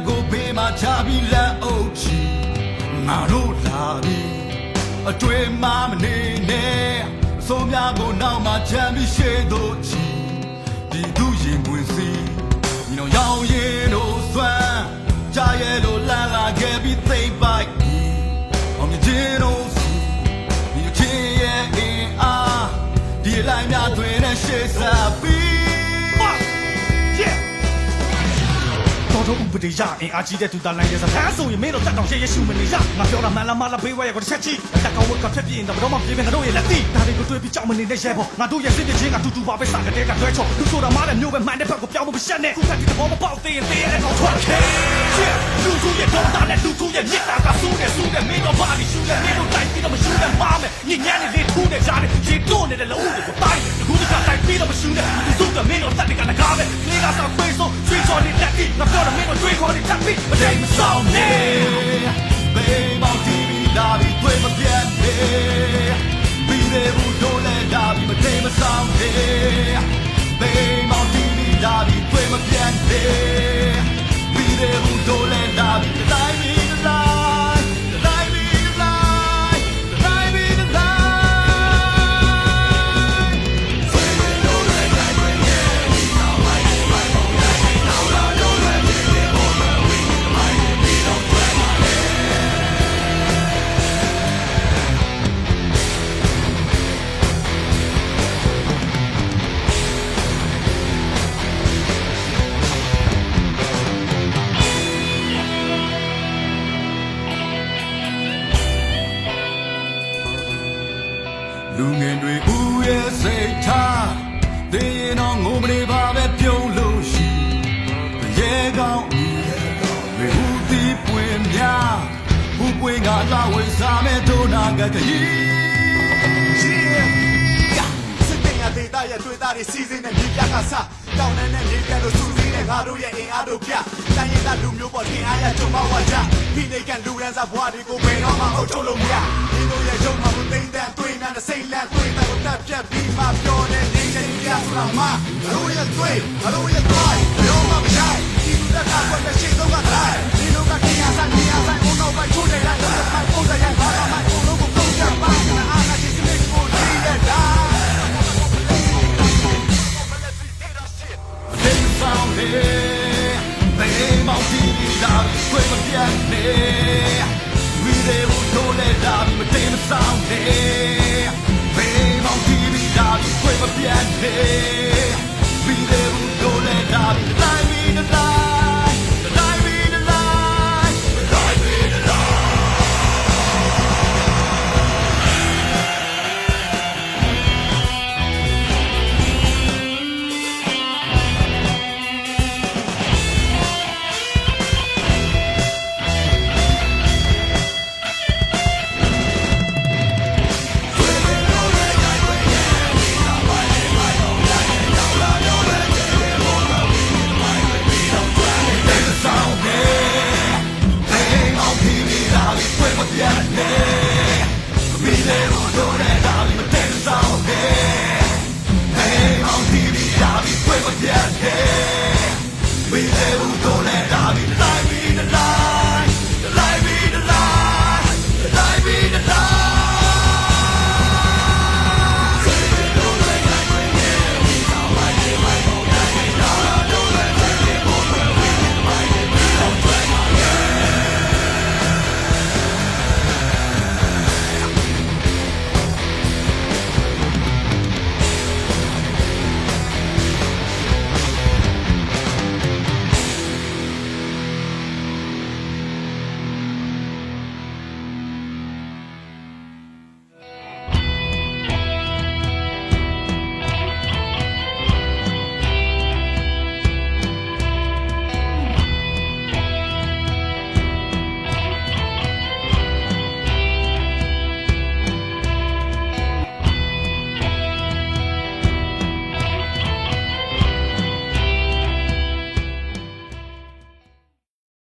go be my chabi la ochi ngaro la bi atwe ma mne ne so mya go now ma chambi she do chi di du yin gwin si you know yaw yin no swan ja ye lo la la ge bi thai bai on the jin o si you chin ye in ah di lai mya twin ne she sa biတော့ဥပဒေရအင်အားကြီးတဲ့သူသားလိုက်တဲ့စကားဆိုရင်မင်းတို့တက်တောင်ရဲရှုမနေရငါပြောတာမှန်လားမလားဘေးဝဲရကိုတစ်ချက်ကြည့်အတက်ကောင်းဝက်ကဖြတ်ပြင်းတော့တော့မပြေဘဲငါတို့ရဲ့လက်တီဒါတွေကိုတွေ့ပြီးကြောက်မနေတဲ့ရဲဘော်ငါတို့ရဲ့စစ်ပြချင်းကတူတူပါပဲစကားတဲ့ကလွှဲချော်လူဆိုတာမားတဲ့မျိုးပဲမှန်တဲ့ဘက်ကိုပြောင်းမရှက်နဲ့ခုခက်ဒီဘောမပေါက်သေးရင်သေးတဲ့ကောင်ထွက်ခဲလူတို့ရဲ့တော့တာနဲ့လူတို့ရဲ့မြစ်တာကဆူးတဲ့မင်းတို့ဘာလို့ရှူလဲမင်းတို့တိုင်းပြီးတော့မရှူတဲ့ပါမယ်ညညနေလေးထူးနေကြတယ်ရေတွန်းနေတဲ့လုံးတွေကိုတိုင်းအခုတခါတိုင်းပြီးတော့မရှူနဲ့သူတို့ကမင်းတို့တက်တဲ့ကနကားပဲကလေးကစားဖေးဆိုချွေးချော်နေတဲ့တိငါပြောတာမင်းတို့တွေးခေါ်နေTapi badai masam ne, baby mau TV dari tuai mapian ne, bide budo le dari badai masam ne, baby mau TV dari tuai mapian ne, bide budo le dari badai mi dalai, badai mi dalai, badai mi dalai.လူငယ်တွေဦးရဲ့စိတ်ထားသိရင်တော့ငုံမနေပါပဲပြုံးလို့ရှိရဲကောင်းလေဦးဒီပွင့်များဘူးပွင့်ကလာဝေးစားမဲ့ဒုနာကကြီးစစ်တင်ရသေးတာရဲ့တွေ့တာတွေစီစဉ်တဲ့မြေပြကစားတောင်းနဲ့မြေပြတို့စူးစီးတဲ့ငါတို့ရဲ့အင်အားတို့ပြတိုင်းရင်းသားလူမျိုးပေါ်တင်အားရကြုံမဝါကြဖိနေကန်လူရန်စားဘွားတွေကိုဘယ်တော့မှအုပ်ချုပ်လို့မရဒီလိုရဲ့ရုံမှာမသိတဲ့တွေ့များတဲ့စိတ်လန့်တွေ့တဲ့ကိုတက်ပြတ်ပြီးမှပြောတဲ့နေချင်းပြဆိုတာမှငါတို့ရဲ့တွေ့ငါတို့ရဲ့သွားဘယ်တော့မှမရဒီလူကကွက်တဲ့ရှေ့ဆုံးက